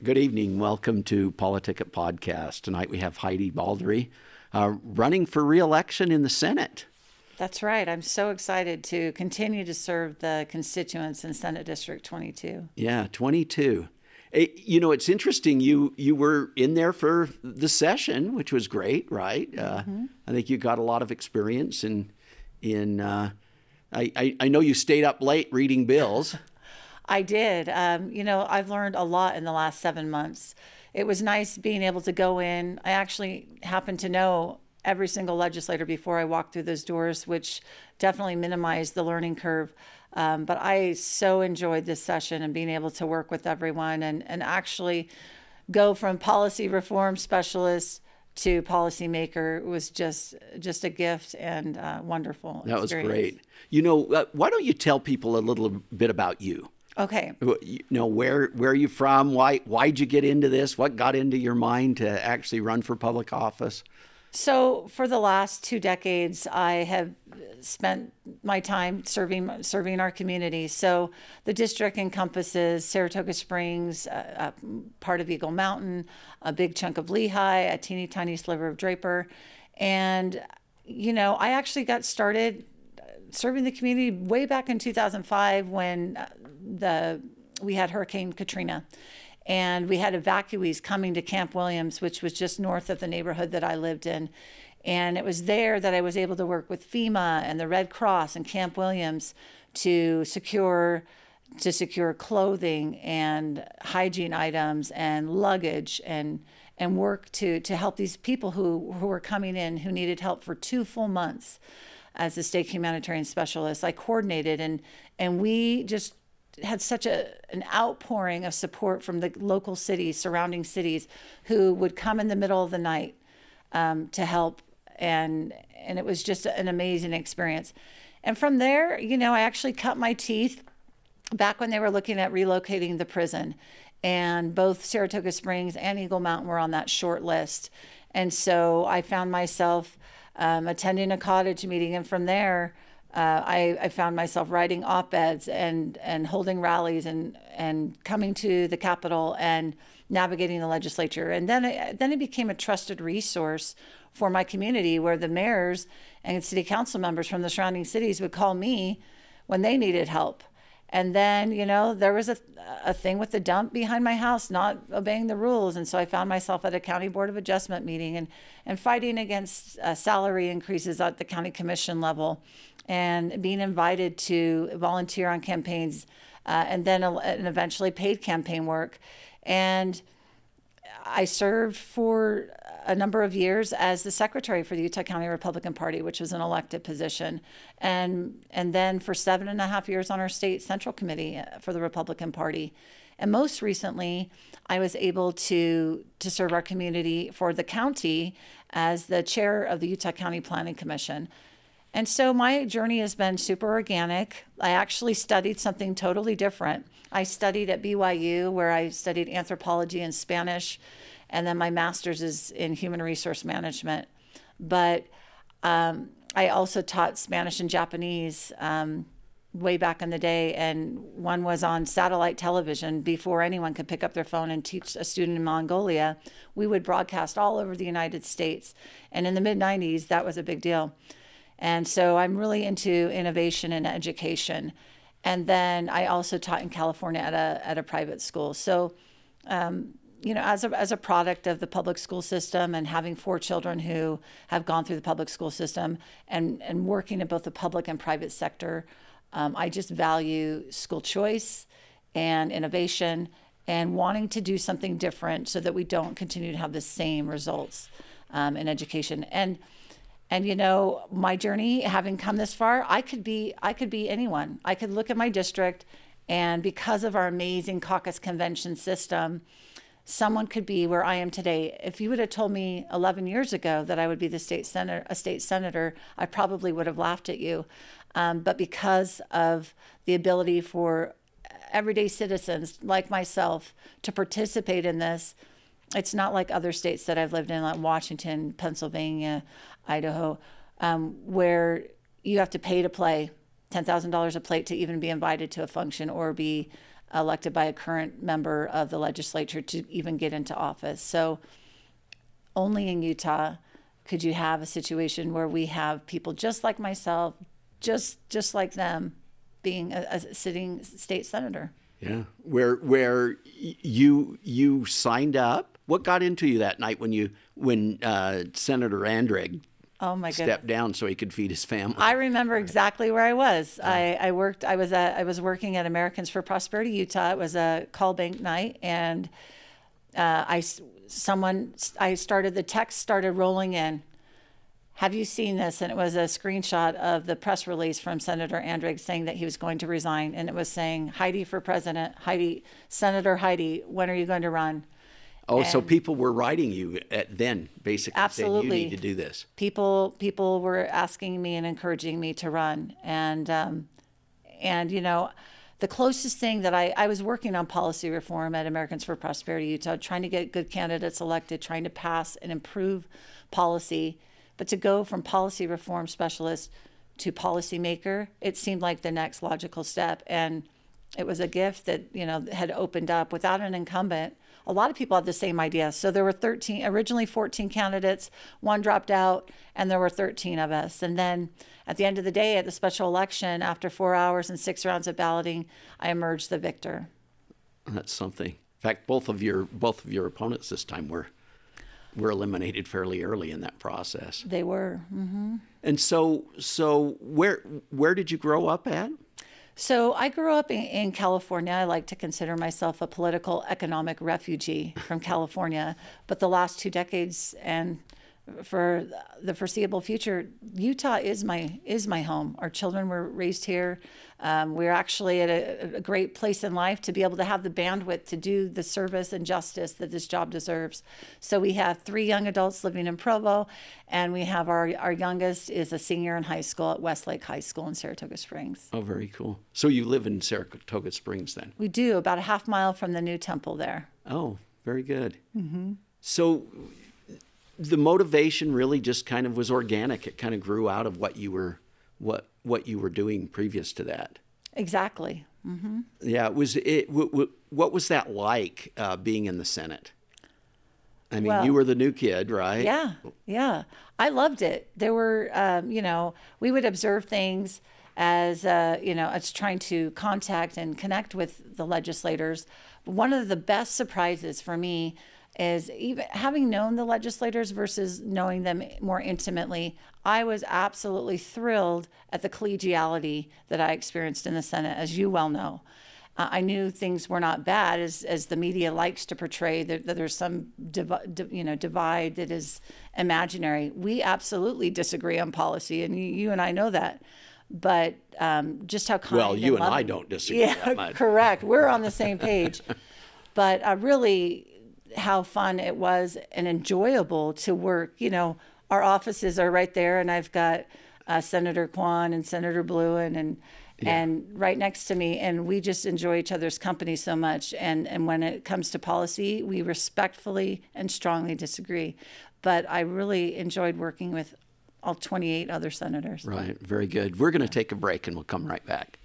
Good evening. Welcome to PoliticIt podcast. Tonight we have Heidi Balderree running for re-election in the Senate. That's right. I'm so excited to continue to serve the constituents in Senate District 22. Yeah, 22. You know, it's interesting. You were in there for the session, which was great, right? I think you got a lot of experience I know you stayed up late reading bills. I did. You know, I've learned a lot in the last 7 months. It was nice being able to go in. I actually happened to know every single legislator before I walked through those doors, which definitely minimized the learning curve. But I so enjoyed this session and being able to work with everyone and actually go from policy reform specialist to policymaker was just a gift and wonderful That experience. was great. You know, why don't you tell people a little bit about you? Okay. You know, where are you from? Why'd you get into this? What got into your mind to actually run for public office? So for the last 2 decades, I have spent my time serving our community. So the district encompasses Saratoga Springs, part of Eagle Mountain, a big chunk of Lehigh, a teeny tiny sliver of Draper. And, you know, I actually got started serving the community way back in 2005 when we had Hurricane Katrina. And we had evacuees coming to Camp Williams, which was just north of the neighborhood that I lived in. And it was there that I was able to work with FEMA and the Red Cross and Camp Williams to secure clothing and hygiene items and luggage and work to help these people who were coming in who needed help for 2 full months. As the state humanitarian specialist, I coordinated and we just had such an outpouring of support from the local cities, surrounding cities, who would come in the middle of the night to help, and it was just an amazing experience. And from there, you know, I actually cut my teeth back when they were looking at relocating the prison, and both Saratoga Springs and Eagle Mountain were on that short list. And so I found myself attending a cottage meeting, and from there, I found myself writing op-eds and holding rallies and coming to the Capitol and navigating the legislature. And then it became a trusted resource for my community, where the mayors and city council members from the surrounding cities would call me when they needed help. And then, you know, there was a thing with the dump behind my house not obeying the rules. And so I found myself at a county board of adjustment meeting and fighting against salary increases at the county commission level, and being invited to volunteer on campaigns and eventually paid campaign work. And I served for a number of years as the secretary for the Utah County Republican Party, which was an elected position. And then for 7.5 years on our state central committee for the Republican Party. And most recently, I was able to serve our community for the county as the chair of the Utah County Planning Commission. And so my journey has been super organic. I actually studied something totally different. I studied at BYU, where I studied anthropology and Spanish, and then my master's is in human resource management. But I also taught Spanish and Japanese way back in the day, and one was on satellite television before anyone could pick up their phone and teach a student in Mongolia. We would broadcast all over the United States, and in the mid-90s, that was a big deal. And so I'm really into innovation and education. And then I also taught in California at a private school. So, you know, as a product of the public school system and having 4 children who have gone through the public school system and working in both the public and private sector, I just value school choice and innovation and wanting to do something different so that we don't continue to have the same results in education. And you know, my journey, having come this far, I could be anyone. I could look at my district, and because of our amazing caucus convention system, someone could be where I am today. If you would have told me 11 years ago that I would be a state senator, I probably would have laughed at you. But because of the ability for everyday citizens like myself to participate in this, it's not like other states that I've lived in, like Washington, Pennsylvania, Idaho, where you have to pay to play $10,000 a plate to even be invited to a function or be elected by a current member of the legislature to even get into office. So only in Utah could you have a situation where we have people just like myself, just like them, being a sitting state senator. Yeah, where you signed up. What got into you that night when Senator Andrigg Oh my goodness. stepped down so he could feed his family? I remember exactly where I was. I was working at Americans for Prosperity Utah. It was a call bank night, and the text started rolling in. Have you seen this? And it was a screenshot of the press release from Senator Andrigg saying that he was going to resign, and it was saying, "Heidi for president, Heidi, Senator Heidi, when are you going to run?" Oh, so people were writing you then, basically saying you need to do this. People were asking me and encouraging me to run, and you know, the closest thing that I was working on policy reform at Americans for Prosperity Utah, trying to get good candidates elected, trying to pass and improve policy, but to go from policy reform specialist to policymaker, it seemed like the next logical step, and it was a gift that, you know, had opened up without an incumbent. A lot of people had the same idea. So there were originally 14 candidates, one dropped out, and there were 13 of us. And then at the end of the day, at the special election, after 4 hours and 6 rounds of balloting, I emerged the victor. That's something. In fact, both of your opponents this time were eliminated fairly early in that process. They were. Mm-hmm. And so where did you grow up at? So I grew up in California. I like to consider myself a political economic refugee from California. But the last 2 decades and for the foreseeable future, Utah is my home. Our children were raised here. We're actually at a great place in life to be able to have the bandwidth to do the service and justice that this job deserves. So we have 3 young adults living in Provo, and we have our youngest is a senior in high school at Westlake High School in Saratoga Springs. Oh, very cool. So you live in Saratoga Springs then? We do, about a half mile from the new temple there. Oh, very good. Mm-hmm. So the motivation really just kind of was organic. It kind of grew out of what you were doing previous to that. Exactly. Mm-hmm. Yeah. What was that like being in the Senate? I mean, you were the new kid, right? Yeah. Yeah. I loved it. There were, we would observe things as trying to contact and connect with the legislators. One of the best surprises for me is even having known the legislators versus knowing them more intimately. I was absolutely thrilled at the collegiality that I experienced in the Senate, as you well know. I knew things were not bad, as the media likes to portray that there's some divide that is imaginary. We absolutely disagree on policy, and you and I know that. But just how kind. Well, you and I don't disagree that much. Correct. We're on the same page. But really, how fun it was and enjoyable to work. You know, our offices are right there, and I've got Senator Kwan and Senator Bluen and right next to me, and we just enjoy each other's company so much. And when it comes to policy, we respectfully and strongly disagree. But I really enjoyed working with all 28 other senators. Right, very good. We're going to take a break, and we'll come right back.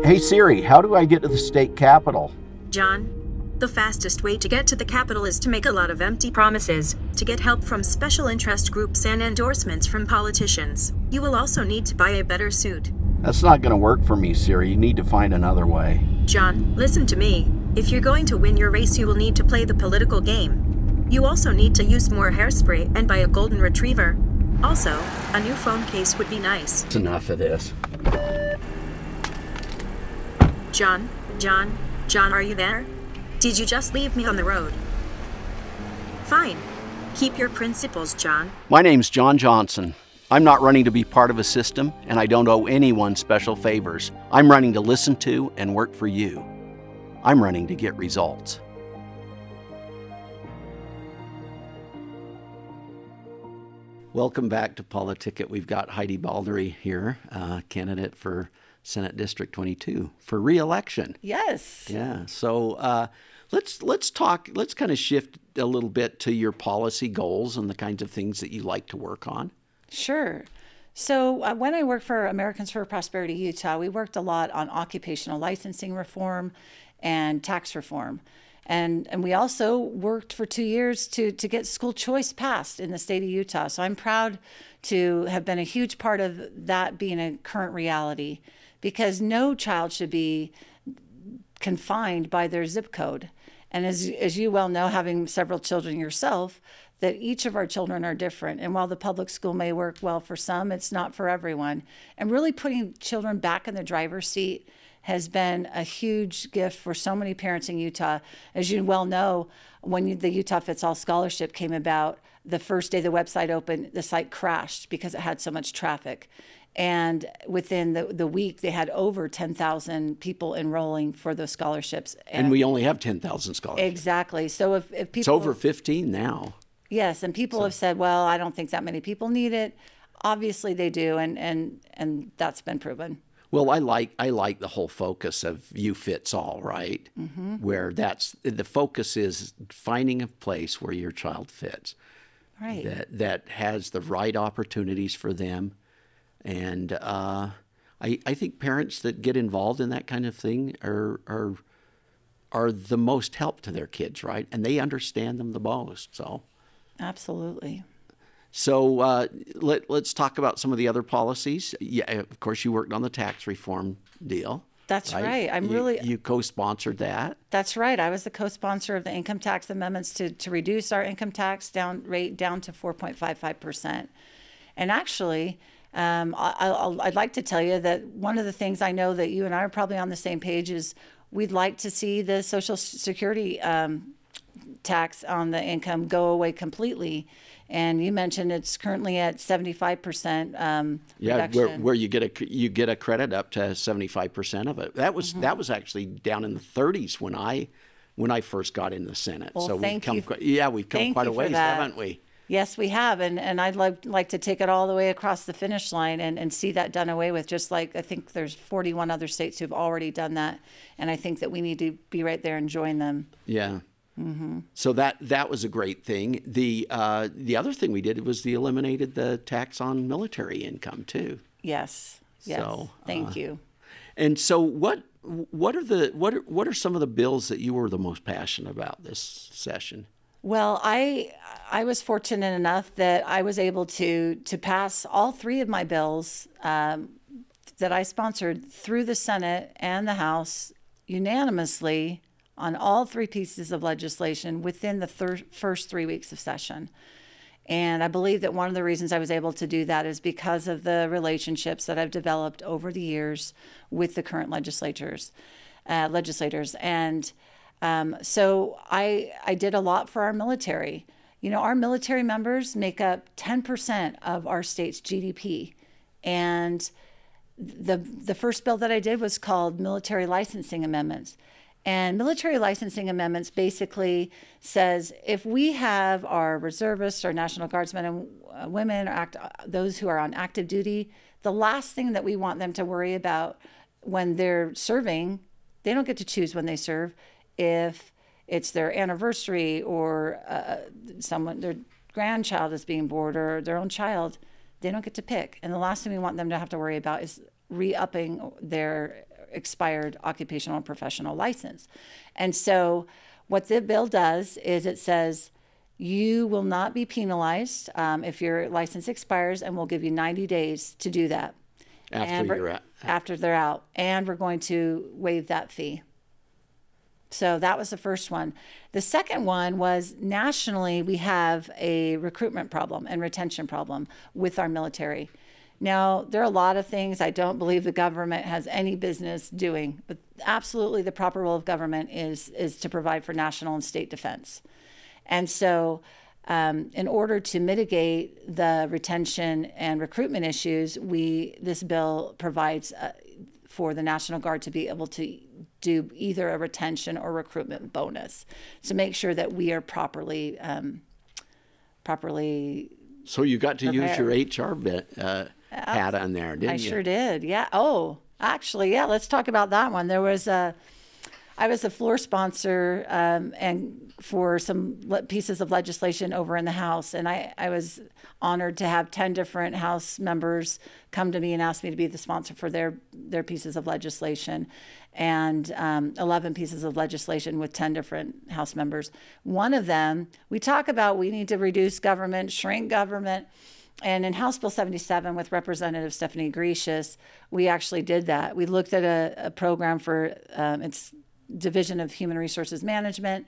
Hey Siri, how do I get to the state capitol? John, the fastest way to get to the Capitol is to make a lot of empty promises, to get help from special interest groups and endorsements from politicians. You will also need to buy a better suit. That's not going to work for me, Siri. You need to find another way. John, listen to me. If you're going to win your race, you will need to play the political game. You also need to use more hairspray and buy a golden retriever. Also, a new phone case would be nice. That's enough of this. John, are you there? Did you just leave me on the road? Fine. Keep your principles, John. My name's John Johnson. I'm not running to be part of a system, and I don't owe anyone special favors. I'm running to listen to and work for you. I'm running to get results. Welcome back to PoliticIt. We've got Heidi Balderree here, candidate for Senate District 22 for re-election. Yes. Yeah. So let's kind of shift a little bit to your policy goals and the kinds of things that you like to work on. Sure. So when I worked for Americans for Prosperity Utah, we worked a lot on occupational licensing reform and tax reform. And we also worked for 2 years to get school choice passed in the state of Utah. So I'm proud to have been a huge part of that being a current reality, because no child should be confined by their zip code. And as you well know, having several children yourself, that each of our children are different. And while the public school may work well for some, it's not for everyone. And really putting children back in the driver's seat has been a huge gift for so many parents in Utah. As you well know, when the Utah Fits All Scholarship came about, the first day the website opened, the site crashed because it had so much traffic. And within the week, they had over 10,000 people enrolling for those scholarships. And we only have 10,000 scholarships. Exactly. So if people... It's over 15 now. Yes, and people have said, well, I don't think that many people need it. Obviously they do, and that's been proven. Well, I like the whole focus of you fits all, right? Mm-hmm. Where the focus is finding a place where your child fits. Right. That has the right opportunities for them. And I think parents that get involved in that kind of thing are the most help to their kids, right? And they understand them the most. So absolutely. So let's talk about some of the other policies. Yeah, of course, you worked on the tax reform deal. That's right. You co-sponsored that. That's right. I was the co-sponsor of the income tax amendments to reduce our income tax rate down to 4.55%. And actually, I'd like to tell you that one of the things I know that you and I are probably on the same page is we'd like to see the Social Security tax on the income go away completely. And you mentioned it's currently at 75%. Yeah, where you get a credit up to 75% of it. That was actually down in the 30s when I first got in the Senate. Well, so we've come quite a ways, haven't we? Yes, we have, and I'd like to take it all the way across the finish line and see that done away with. Just like I think there's 41 other states who've already done that, and I think that we need to be right there and join them. Yeah. Mm-hmm. So that was a great thing. The other thing we did was eliminated the tax on military income too. Yes. Yes. So, thank you. And so what are some of the bills that you were the most passionate about this session? Well, I was fortunate enough that I was able to pass all three of my bills that I sponsored through the Senate and the House unanimously on all three pieces of legislation within the first 3 weeks of session. And I believe that one of the reasons I was able to do that is because of the relationships that I've developed over the years with the current legislators. And so I did a lot for our military. You know, our military members make up 10% of our state's GDP. And the first bill that I did was called Military Licensing Amendments. And military licensing amendments basically says if we have our reservists, our National Guardsmen and women, or those who are on active duty, the last thing that we want them to worry about when they're serving, they don't get to choose when they serve. If it's their anniversary or their grandchild is being born or their own child, they don't get to pick. And the last thing we want them to have to worry about is re-upping their expired occupational and professional license. And so what the bill does is it says you will not be penalized if your license expires, and we'll give you 90 days to do that. After they're out. And we're going to waive that fee. So that was the first one. The second one was nationally, we have a recruitment problem and retention problem with our military. Now, there are a lot of things I don't believe the government has any business doing, but absolutely the proper role of government is to provide for national and state defense. And so in order to mitigate the retention and recruitment issues, this bill provides for the National Guard to be able to do either a retention or recruitment bonus to make sure that we are properly So you got to use your HR hat on there, didn't you? I sure did. Yeah. Oh, Actually, yeah, let's talk about that one. I was a floor sponsor and for some pieces of legislation over in the House, and I was honored to have 10 different House members come to me and ask me to be the sponsor for their pieces of legislation, and 11 pieces of legislation with 10 different House members. One of them, we talk about we need to reduce government, shrink government. And in House Bill 77 with Representative Stephanie Gracious, we actually did that. We looked at a program for its Division of Human Resources Management,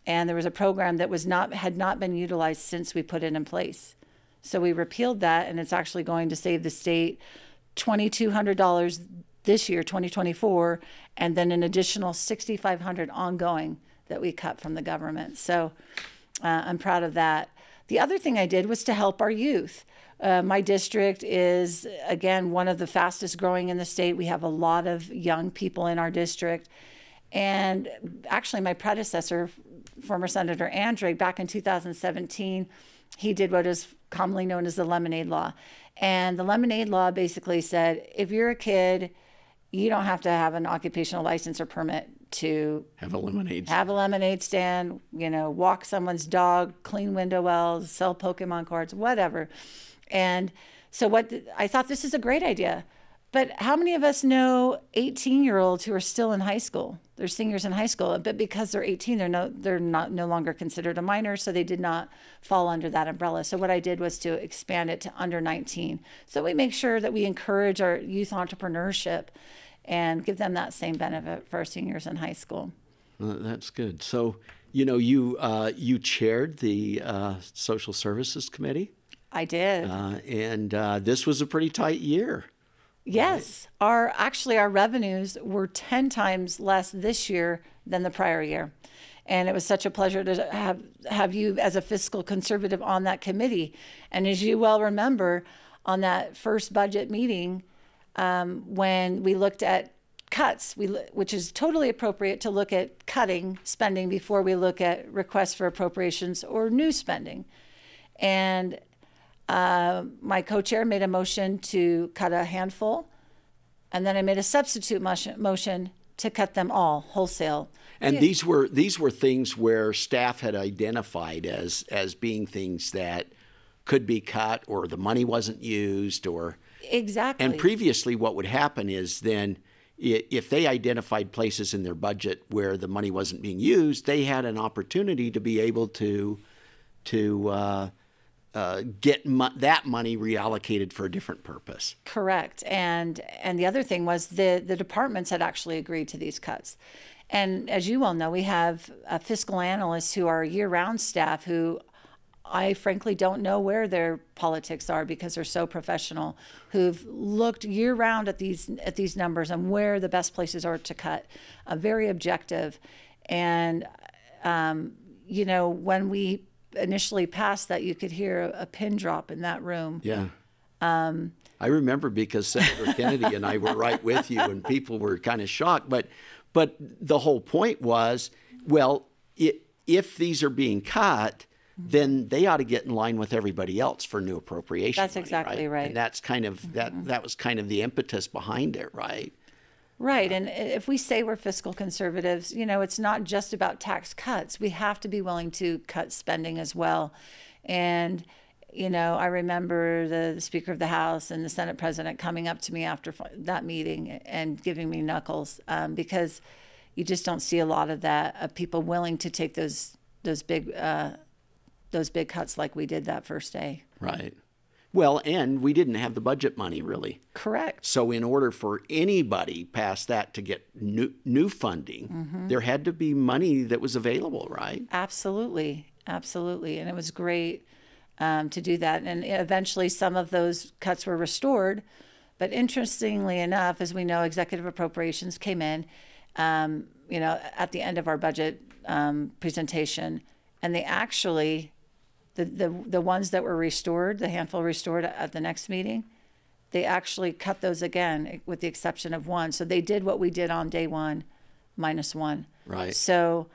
and there was a program that had not been utilized since we put it in place. So we repealed that, and it's actually going to save the state $2,200 this year, 2024, and then an additional $6,500 ongoing that we cut from the government. So I'm proud of that. The other thing I did was to help our youth. My district is, again, one of the fastest growing in the state. We have a lot of young people in our district. And actually, my predecessor, former Senator Andre, back in 2017, he did what is commonly known as the Lemonade Law. And the Lemonade Law basically said, if you're a kid, you don't have to have an occupational license or permit to have a lemonade stand, walk someone's dog, clean window wells, sell Pokemon cards, whatever. And so I thought this is a great idea. But how many of us know 18-year-olds who are still in high school? They're seniors in high school, but because they're 18, they're no longer considered a minor, so they did not fall under that umbrella. So what I did was to expand it to under 19. So we make sure that we encourage our youth entrepreneurship and give them that same benefit for our seniors in high school. That's good. So, you chaired the Social Services Committee. I did. And this was a pretty tight year. Yes. Right? Our revenues were 10 times less this year than the prior year. And it was such a pleasure to have you as a fiscal conservative on that committee. And as you well remember, on that first budget meeting, when we looked at cuts, which is totally appropriate to look at cutting spending before we look at requests for appropriations or new spending. And my co-chair made a motion to cut a handful, and then I made a substitute motion to cut them all wholesale. And these were things where staff had identified as being things that could be cut, or the money wasn't used, or exactly. And previously, what would happen is then, if they identified places in their budget where the money wasn't being used, they had an opportunity to be able to get that money reallocated for a different purpose. Correct. And the other thing was the departments had actually agreed to these cuts. And as you well know, we have fiscal analysts who are year-round staff who I frankly don't know where their politics are because they're so professional, who've looked year-round at these numbers and where the best places are to cut, very objective. And, when we initially passed that, you could hear a pin drop in that room. Yeah. I remember because Senator Kennedy and I were right with you, and people were kind of shocked. But the whole point was, well, if these are being cut, then they ought to get in line with everybody else for new appropriation. That's money, exactly right. And that's kind of that was kind of the impetus behind it, right? Right. And if we say we're fiscal conservatives, it's not just about tax cuts. We have to be willing to cut spending as well. And, I remember the Speaker of the House and the Senate President coming up to me after that meeting and giving me knuckles because you just don't see a lot of that, of people willing to take those big cuts like we did that first day. Right. Well, and we didn't have the budget money, really. Correct. So in order for anybody past that to get new funding, there had to be money that was available, right? Absolutely. Absolutely. And it was great to do that. And eventually some of those cuts were restored. But interestingly enough, as we know, executive appropriations came in, at the end of our budget presentation, and they actually... The ones that were restored, the handful restored at the next meeting, they actually cut those again with the exception of one. So they did what we did on day one, -1. Right. So,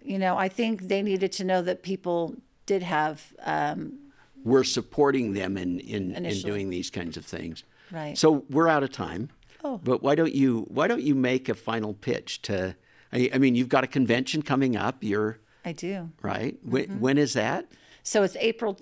I think they needed to know that people did have... we're supporting them in doing these kinds of things. Right. So we're out of time. Oh, But why don't you make a final pitch to? I mean, you've got a convention coming up. I do. Right. When is that? So it's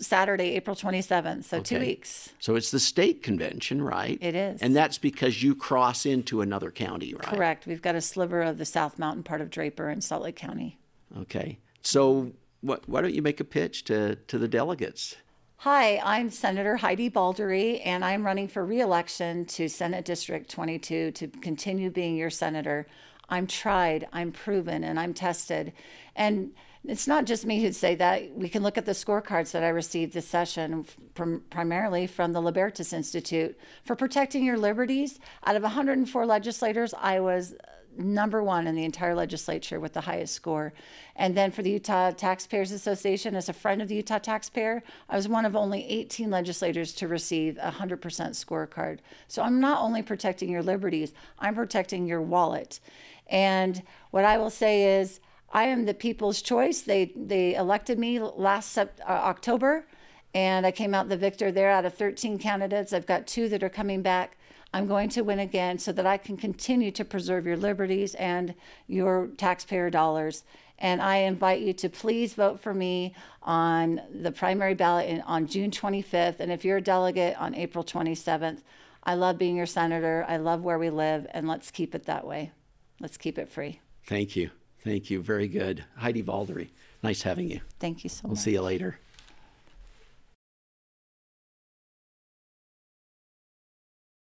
Saturday, April 27th. So 2 Okay. weeks. So it's the state convention, right? It is. And that's because you cross into another county, right? Correct. We've got a sliver of the South Mountain part of Draper in Salt Lake County. Okay. So why don't you make a pitch to the delegates? Hi, I'm Senator Heidi Balderree, and I'm running for re-election to Senate District 22 to continue being your senator. I'm tried, I'm proven, and I'm tested. And it's not just me who'd say that. We can look at the scorecards that I received this session, primarily from the Libertas Institute. For protecting your liberties, out of 104 legislators, I was #1 in the entire legislature with the highest score. And then for the Utah Taxpayers Association, as a friend of the Utah taxpayer, I was one of only 18 legislators to receive a 100% scorecard. So I'm not only protecting your liberties, I'm protecting your wallet. And what I will say is, I am the people's choice. They elected me last October, and I came out the victor there out of 13 candidates. I've got 2 that are coming back. I'm going to win again so that I can continue to preserve your liberties and your taxpayer dollars. And I invite you to please vote for me on the primary ballot on June 25th. And if you're a delegate, on April 27th. I love being your senator. I love where we live, and let's keep it that way. Let's keep it free. Thank you. Thank you. Very good. Heidi Balderree, nice having you. Thank you so much. We'll see you later.